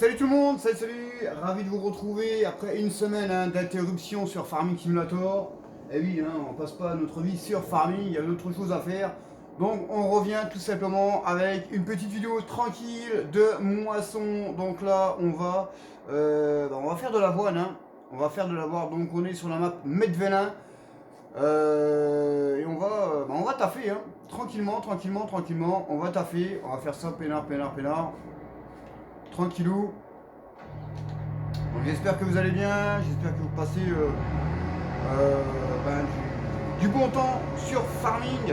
Salut tout le monde, salut, ravi de vous retrouver après une semaine d'interruption sur Farming Simulator. Et oui, on passe pas notre vie sur Farming, il y a d'autres choses à faire. Donc on revient tout simplement avec une petite vidéo tranquille de moisson. Donc là on va faire de l'avoine, on va faire de l'avoine. Donc on est sur la map Medvelin. Et on va taffer, tranquillement, on va taffer, on va faire ça peinard, tranquillou. Donc j'espère que vous allez bien, j'espère que vous passez du bon temps sur Farming.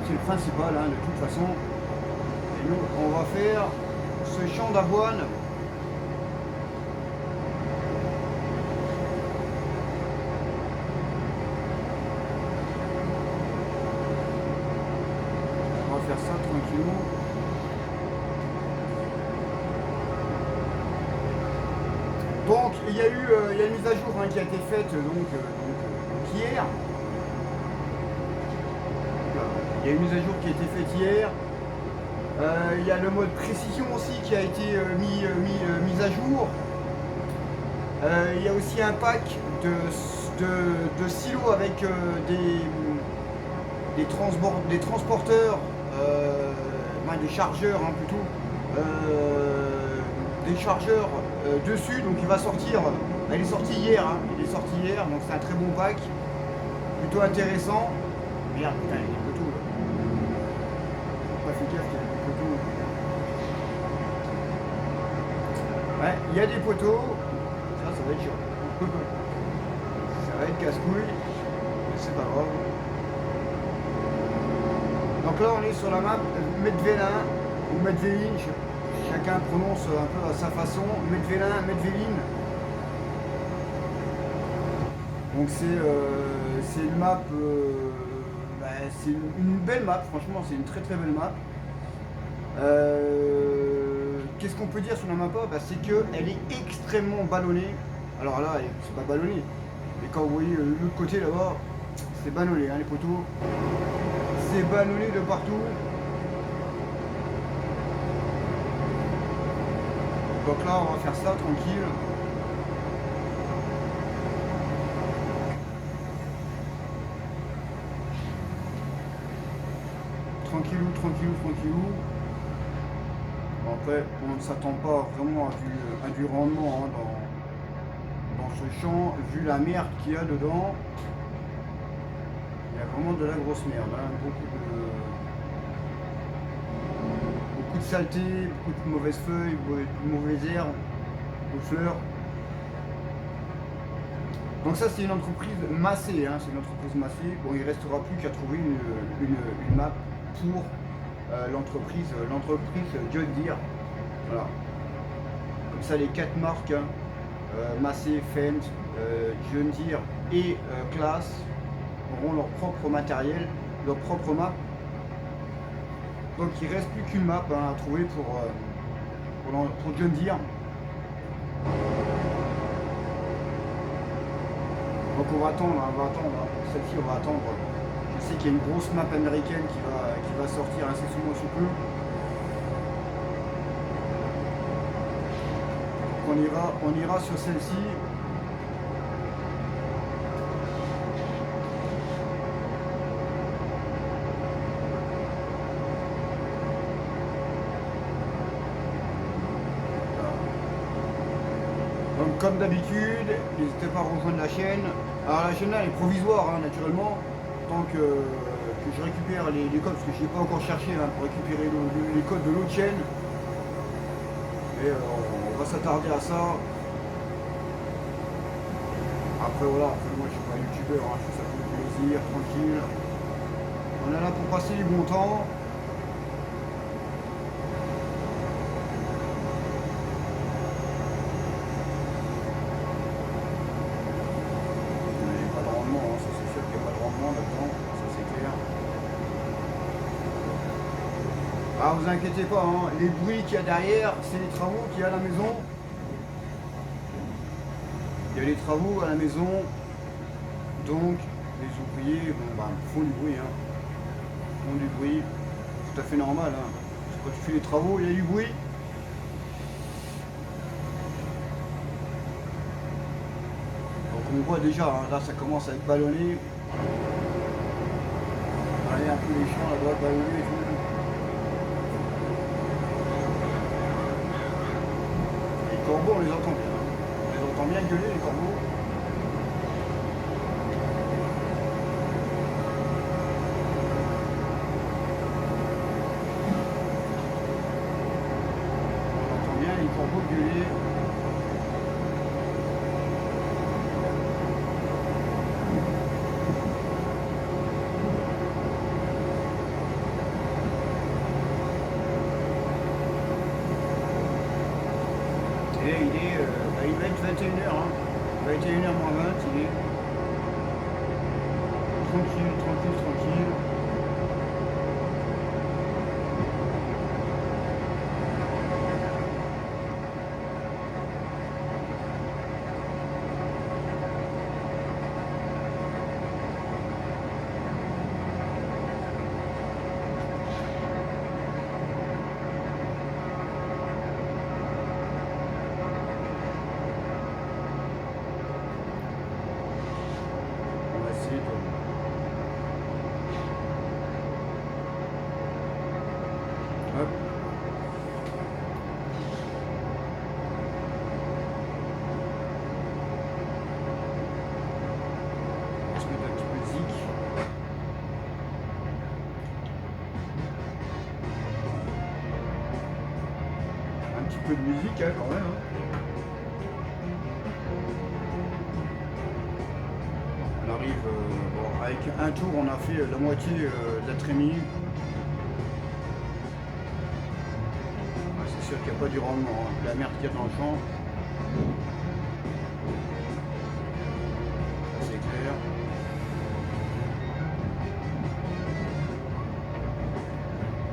C'est le principal de toute façon. Et nous on va faire ce champ d'avoine. On va faire ça tranquillement. Donc il y a une mise à jour qui a été faite hier. Il y a une mise à jour qui a été faite hier. Il y a le mode précision aussi qui a été mis à jour. Il y a aussi un pack de silos avec des transporteurs, des chargeurs plutôt, des chargeurs dessus. Donc il va sortir, il est sorti hier, donc c'est un très bon pack, plutôt intéressant. Merde, putain, il y a des poteaux là. J'ai pas fait gaffe qu'il y a des poteaux. Ouais, il y a des poteaux. Ça va être chiant. Ça va être casse-couille, mais c'est pas grave. Donc là on est sur la map Medvelin ou Medvelin, chacun prononce un peu à sa façon. Medvelin, Medvelin. Donc c'est une map, c'est une belle map, franchement c'est une très belle map. Qu'est-ce qu'on peut dire sur la map? C'est qu'elle est extrêmement ballonnée. Alors là, c'est pas ballonné, mais quand vous voyez l'autre côté là-bas, c'est ballonné, les poteaux. C'est ballonné de partout. Donc là, on va faire ça tranquille. Tranquillou. Bon, après, on ne s'attend pas vraiment à du rendement dans ce champ, vu la merde qu'il y a dedans. Il y a vraiment de la grosse merde, beaucoup de saleté, beaucoup de mauvaises feuilles, de mauvaises herbes, de fleurs. Donc ça c'est une entreprise massée, Bon, il ne restera plus qu'à trouver une map pour l'entreprise John Deere. Voilà. Comme ça les 4 marques, Massey, Fendt, John Deere et Claas auront leur propre matériel, leur propre map. Donc il ne reste plus qu'une map à trouver pour John Deere. Donc on va attendre, pour celle-ci on va attendre. Je sais qu'il y a une grosse map américaine qui va sortir incessamment sous peu. Donc on ira sur celle-ci. Donc comme d'habitude, n'hésitez pas à rejoindre la chaîne. Alors la chaîne là elle est provisoire naturellement, tant que je récupère les codes, parce que je n'ai pas encore cherché pour récupérer les codes de l'autre chaîne. Et on va s'attarder à ça. Après voilà, moi je suis pas youtubeur, je fais ça pour le plaisir, tranquille. On est là pour passer du bon temps. Ah, vous inquiétez pas, les bruits qu'il y a derrière, c'est les travaux qu'il y a à la maison. Il y a les travaux à la maison, donc les ouvriers font du bruit. Font du bruit, tout à fait normal. Quand tu fais les travaux, il y a du bruit. on voit déjà, hein, là ça commence à être ballonné. Allez, un peu les champs, la droite ballonnée et tout. Les corbeaux, on les entend bien. On les entend bien gueuler, les corbeaux. On entend bien les corbeaux gueuler. Et il va être 21h, hein. 21h moins 20, il est tranquille, tranquille, tranquille. On va essayer de... Hop. On va se mettre un petit peu de zik. Un petit peu de musique, hein, quand même. Hein. On arrive, bon, avec un tour, on a fait la moitié de la trémie. Ah, c'est sûr qu'il n'y a pas du rendement, hein. La merde qu'il y a dans le champ. C'est clair.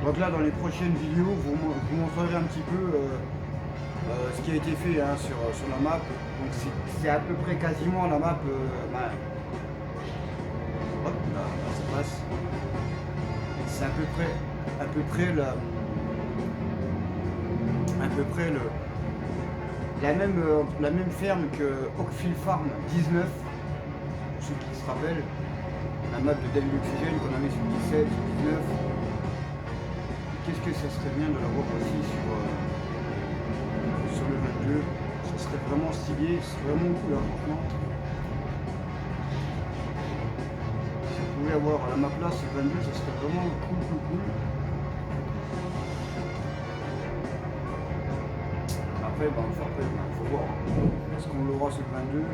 Donc là, dans les prochaines vidéos, je vous montrerai un petit peu ce qui a été fait, hein, sur la map. Donc c'est à peu près quasiment la map. Bah, hop, là, ça passe. C'est à peu près la même ferme que Oakfield Farm 19, pour ceux qui se rappellent. La map de David Oxygène qu'on avait sur 17, sur 19. Qu'est-ce que ça serait bien de l'avoir aussi sur le 22. Ça serait vraiment stylé, c'est vraiment cool, hein, franchement. Si vous pouvez avoir la map là sur le 22, ça serait vraiment cool. Après, faut voir. Est-ce qu'on l'aura sur le 22?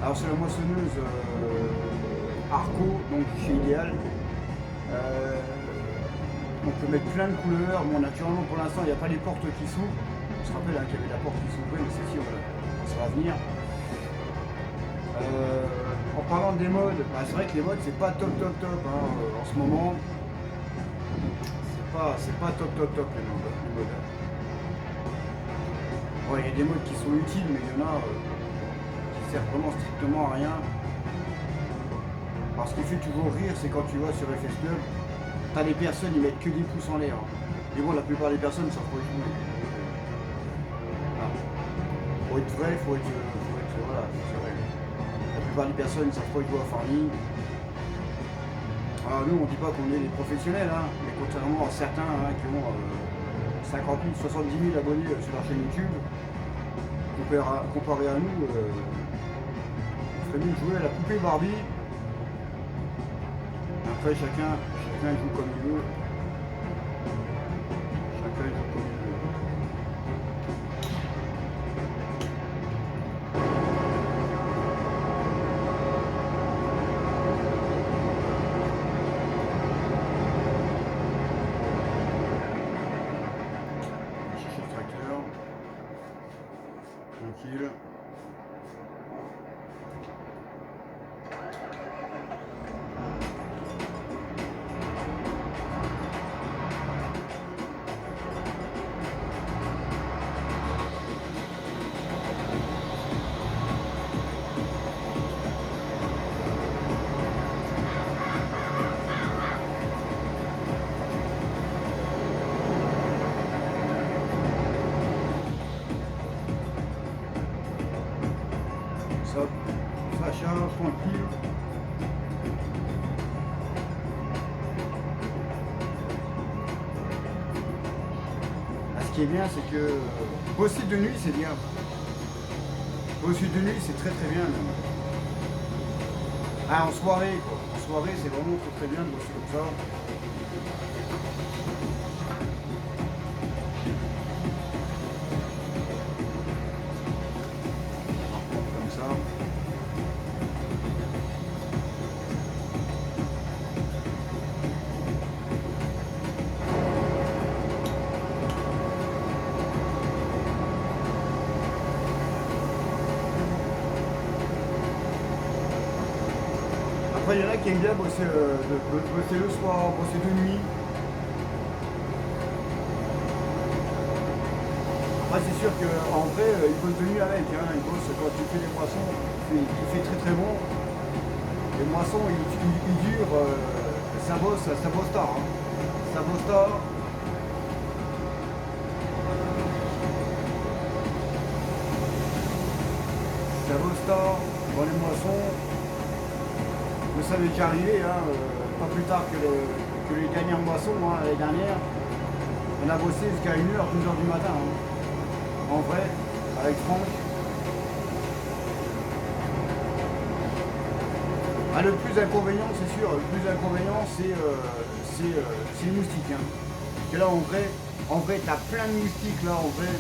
Alors c'est la moissonneuse Arco, donc chez Idéal. On peut mettre plein de couleurs. Bon, naturellement pour l'instant il n'y a pas les portes qui s'ouvrent. On se rappelle, hein, qu'il y avait la porte qui s'ouvrait, mais celle-ci ça va venir. En parlant des modes, bah, c'est vrai que les modes c'est pas top, hein, en ce moment. C'est pas top les modes. Bon, il y a des modes qui sont utiles, mais il y en a qui servent vraiment strictement à rien. Alors ce qui fait toujours rire, c'est quand tu vas sur FS Club, t'as les personnes, ils mettent que des pouces en l'air. Et bon, la plupart des personnes savent pas jouer. Voilà. Faut être vrai, faut être voilà, c'est vrai. La plupart des personnes ne savent pas jouer à Farming. Alors nous, on dit pas qu'on est des professionnels, hein, mais contrairement à certains, hein, qui ont 50 000, 70 000 abonnés sur leur chaîne YouTube, comparé à nous, on ferait mieux de jouer à la poupée Barbie. Après, chacun joue comme il veut. Chacun joue comme il veut. On va chercher le tracteur. Tranquille. charge, tranquille. Ah, ce qui est bien, c'est que bosser de nuit, c'est bien. Bosser de nuit, c'est très très bien même. Ah, en soirée, quoi. En soirée, c'est vraiment très très bien de bosser comme ça. Comme ça. Après, il y en a qui aiment bien bosser, bosser le soir, bosser de nuit. Après, c'est sûr qu'en vrai, ils bossent de nuit avec. Hein. Ils bossent quand tu fais les moissons, il fait très très bon. Les moissons, ils durent, ça bosse tard. Hein. Ça bosse tard. Ça bosse tard dans les moissons. Ça m'est déjà arrivé, hein, pas plus tard que les dernières moissons, hein, l'année dernière. On a bossé jusqu'à 1h, 2h du matin. Hein. En vrai, avec Franck. Ah, le plus inconvénient, c'est sûr, le plus inconvénient, c'est les moustiques. Hein. Parce que là, en vrai, t'as plein de moustiques, là, en vrai.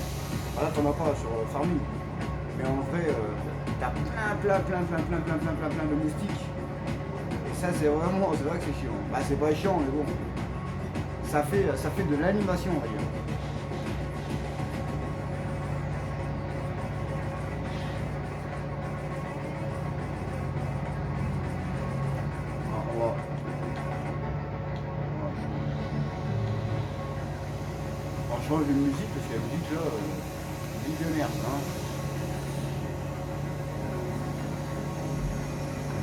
Ah, là, t'en as pas sur Farming. Mais en vrai, t'as plein de moustiques. Ça c'est vrai que c'est chiant. Bah c'est pas chiant mais bon. Ça fait de l'animation on va dire. Alors, on change de musique parce que la musique là, musique de merde hein.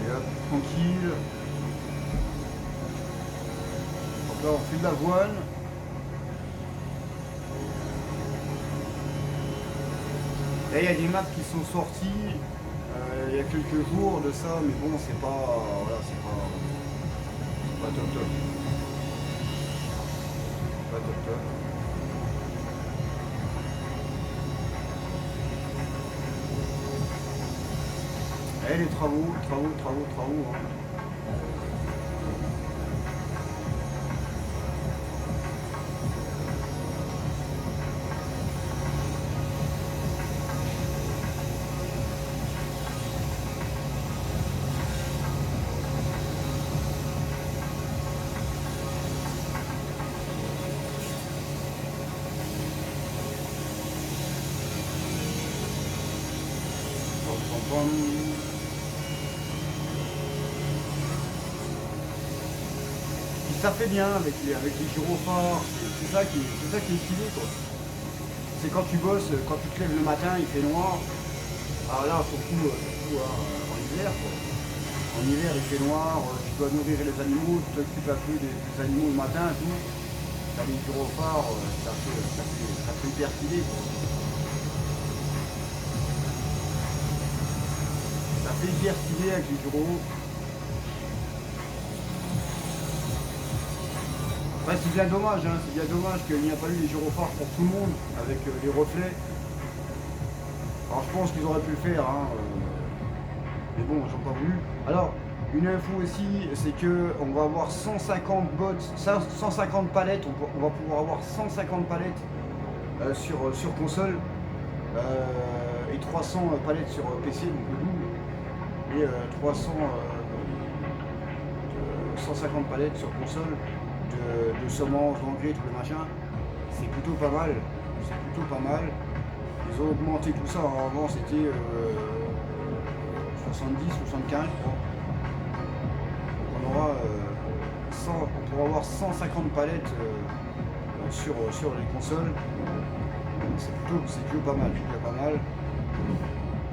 Allez hop, tranquille. Là, on fait de l'avoine. Là, il y a des maps qui sont sorties il y a quelques jours de ça, mais bon, c'est pas, voilà, c'est pas top top. Pas top top. Et les travaux. Hein. Ça fait bien avec les gyrophares, c'est ça qui est stylé quoi. C'est quand tu bosses, quand tu te lèves le matin, il fait noir. Alors là, surtout en hiver quoi. En hiver il fait noir, tu dois nourrir les animaux, tu t'occupes un peu des animaux le matin et tout. T'as les gyrophares, ça fait hyper stylé quoi. Ça fait hyper stylé avec les gyros. Ouais, c'est bien dommage, hein, c'est bien dommage qu'il n'y a pas eu les gyrophares pour tout le monde avec les reflets. Alors je pense qu'ils auraient pu le faire, hein, mais bon, ils n'ont pas voulu. Alors, une info aussi, c'est que on va avoir 150 bots, 150 palettes, on va pouvoir avoir 150 palettes sur console et 300 palettes sur PC, donc le double, et 150 palettes sur console. De semences, d'engrais, tout le machin, c'est plutôt pas mal. Ils ont augmenté tout ça. Avant c'était 70, 75 je crois. Donc on pourra avoir 150 palettes sur les consoles. C'est plutôt pas mal.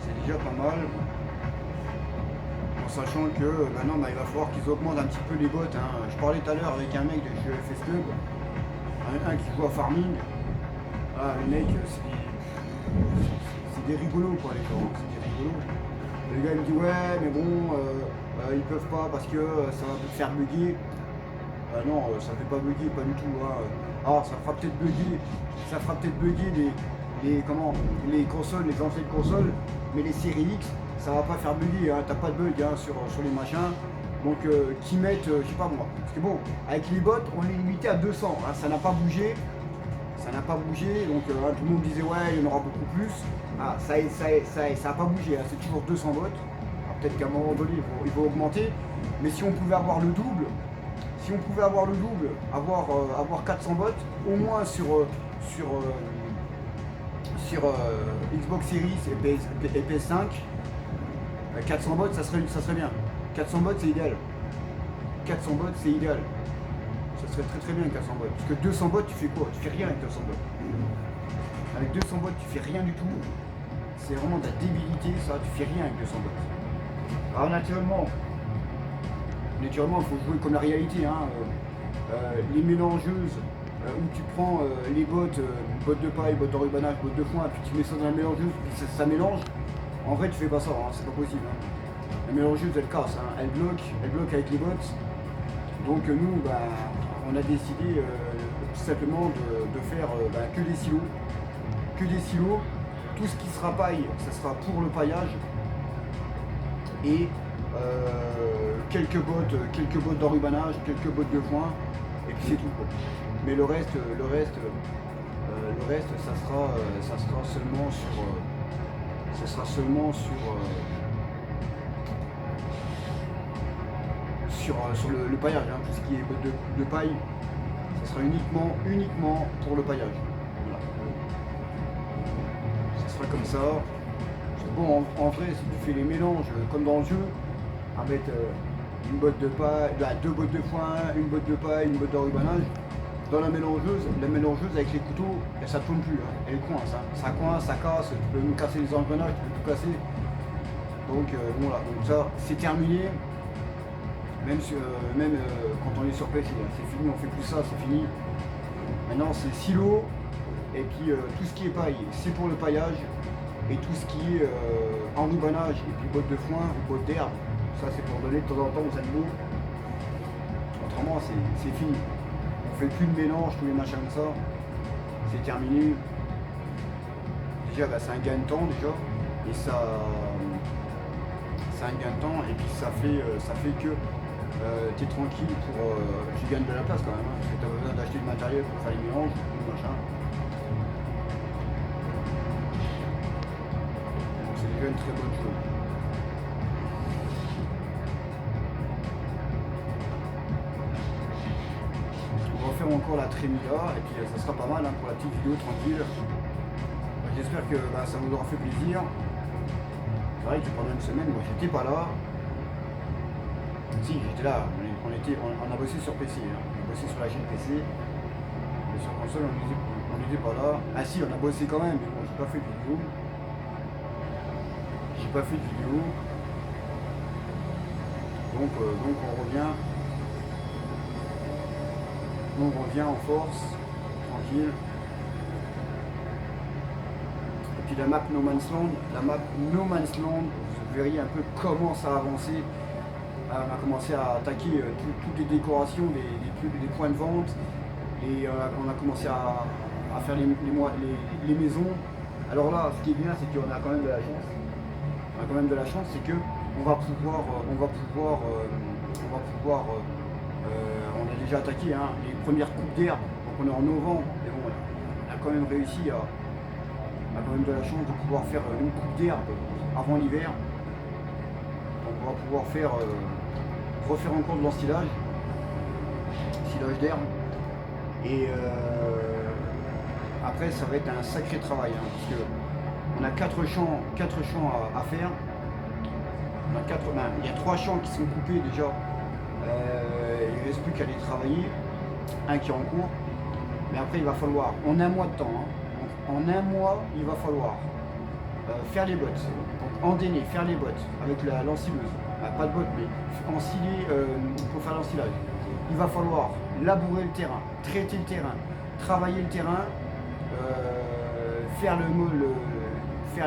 C'est déjà pas mal. En sachant que maintenant il va falloir qu'ils augmentent un petit peu les bots. Hein. Je parlais tout à l'heure avec un mec de chez FS Club, un qui joue à Farming. Ah, les mecs, c'est des rigolos quoi les gens, c'est des rigolos. Le gars me dit ouais mais bon ils peuvent pas parce que ça va faire bugger. Non, ça fait pas bugger, pas du tout. Hein. Alors ça fera peut-être bugger les consoles, les anciennes consoles, mais les séries X, ça va pas faire bugger, hein. T'as pas de bug hein, sur les machins. Donc qui mettent, je sais pas moi. Parce que bon, avec les bots, on est limité à 200, hein. Ça n'a pas bougé. Ça n'a pas bougé, donc tout le monde disait ouais il y en aura beaucoup plus. Ah, ça n'a pas bougé, hein. C'est toujours 200 bots. Alors peut-être qu'à un moment donné il faut augmenter. Mais si on pouvait avoir le double, avoir 400 bots, au moins sur Xbox Series et PS5, 400 bots ça serait bien. 400 bots c'est idéal. 400 bots c'est idéal. Ça serait très bien avec 400 bots. Parce que 200 bots tu fais quoi? Tu fais rien avec 200 bots. Avec 200 bots tu fais rien du tout. C'est vraiment de la débilité ça, tu fais rien avec 200 bots. Alors naturellement il faut jouer comme la réalité. Hein. Les mélangeuses où tu prends les bottes de paille, bottes d'enrubanage, bottes de foin, puis tu mets ça dans la mélangeuse, puis ça mélange. En vrai tu fais pas ça, hein, c'est pas possible. Hein. La mélangeuse elle casse, hein, elle bloque avec les bottes. Donc nous on a décidé tout simplement de faire que des silos. Que des silos. Tout ce qui sera paille, ça sera pour le paillage. Et quelques bottes d'enrubanage, quelques bottes de foin, et puis c'est tout. Mais le reste, ça sera seulement sur le paillage. Hein. Tout ce qui est bottes de paille, ça sera uniquement pour le paillage. Voilà. Ça sera comme ça. Bon, en vrai, si tu fais les mélanges comme dans le jeu, à mettre une botte de paille, deux bottes de foin, une botte de paille, une botte d'enrubanage, dans la mélangeuse avec les couteaux, ça ne tourne plus, hein. Elle coince, hein. Ça coince, ça casse, tu peux même casser les engrenages, tu peux tout casser. Donc voilà, donc ça c'est terminé, même quand on est sur PC, hein. C'est fini, on fait plus ça, c'est fini. Maintenant c'est silo, et puis tout ce qui est paille, c'est pour le paillage. Et tout ce qui est enrubanage et puis bottes de foin ou bottes d'herbe, ça c'est pour donner de temps en temps aux animaux. Autrement c'est fini. On fait plus de mélange, tous les machins comme ça. C'est terminé. Déjà c'est un gain de temps déjà. Et ça c'est un gain de temps et puis ça fait que tu es tranquille tu gagnes de la place quand même. Hein, parce que tu as besoin d'acheter du matériel pour faire les mélanges, tout machin. Une très bonne chose. On va faire encore la trémilla et puis ça sera pas mal hein, pour la petite vidéo tranquille. J'espère que ça vous aura fait plaisir. C'est vrai que pendant une semaine, moi j'étais pas là. Si j'étais là, on a bossé sur PC, hein. On a bossé sur la chaîne PC. Mais sur console on n'était pas là. Ah si on a bossé quand même, mais bon j'ai pas fait de vidéo. Pas fait de vidéo, donc on revient en force, tranquille. Et puis la map No Man's Land, vous verriez un peu comment ça a avancé. On a commencé à attaquer toutes les décorations, les points de vente, et on a commencé à faire les maisons. Alors là, ce qui est bien, c'est qu'on a quand même de la chance. C'est que on a déjà attaqué hein, les premières coupes d'herbe, donc on est en novembre, mais bon, on a quand même réussi on a quand même de la chance de pouvoir faire une coupe d'herbe avant l'hiver. Donc on va pouvoir refaire encore de l'ensilage d'herbe, et après ça va être un sacré travail hein, parce que on a 4 champs à faire. Il y a 3 champs qui sont coupés déjà. Il ne reste plus qu'à les travailler. Un qui est en cours. Mais après, il va falloir, en un mois de temps, hein, en un mois, il va falloir faire les bottes. Donc endainer, faire les bottes avec l'ensileuse. Pas de bottes, mais ensiler pour faire l'ensilage. Il va falloir labourer le terrain, traiter le terrain, travailler le terrain, faire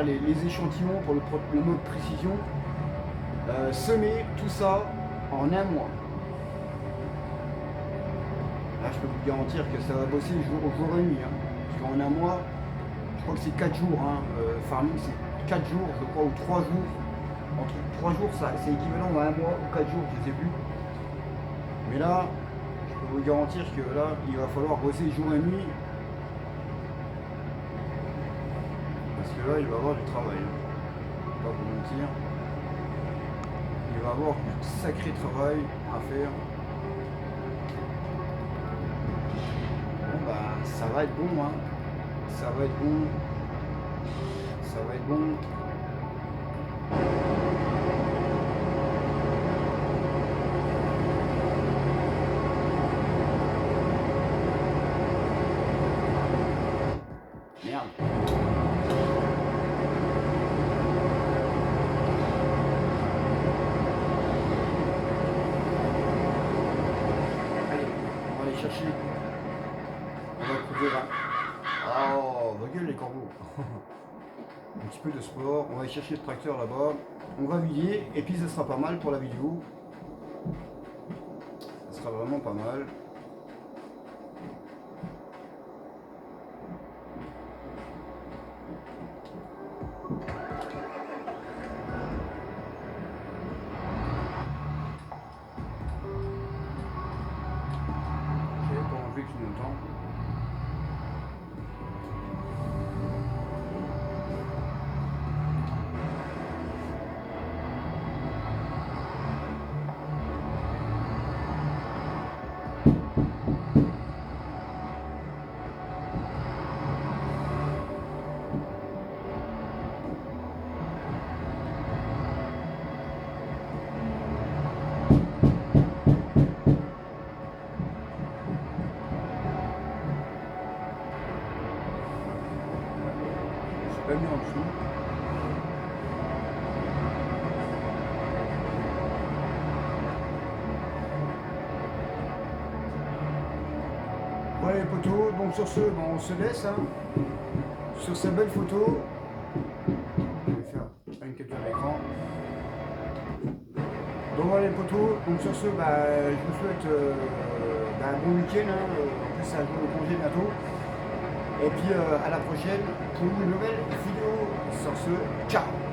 les échantillons pour le mode précision, semer tout ça en un mois. Là, je peux vous garantir que ça va bosser jour et nuit. Hein. Parce qu'en un mois, je crois que c'est 4 jours. Hein. Farming, c'est 4 jours, je crois, ou 3 jours. Entre 3 jours, c'est équivalent à un mois ou 4 jours, je ne sais plus. Mais là, je peux vous garantir que là, il va falloir bosser jour et nuit. Parce que là, il va y avoir du travail. Hein. Je ne vais pas vous mentir. Il va y avoir du sacré travail à faire. Bon, bah, ça va être bon. Hein. Ça va être bon. Ça va être bon. Merde. Allez, on va aller chercher. On va creuser là. Oh, vos gueules les corbeaux. Un petit peu de sport. On va aller chercher le tracteur là-bas. On va vider et puis ça sera pas mal pour la vidéo. Ça sera vraiment pas mal. Pas mis en dessous. Voilà les poteaux, donc sur ce, bon, on se laisse hein, sur ces belles photos. Je vais faire une capture d'écran. Donc voilà les poteaux, donc sur ce, bah, je vous souhaite un bon week-end, hein, en plus c'est un jour de congé bientôt. Et puis à la prochaine pour une nouvelle vidéo. Sur ce, ciao.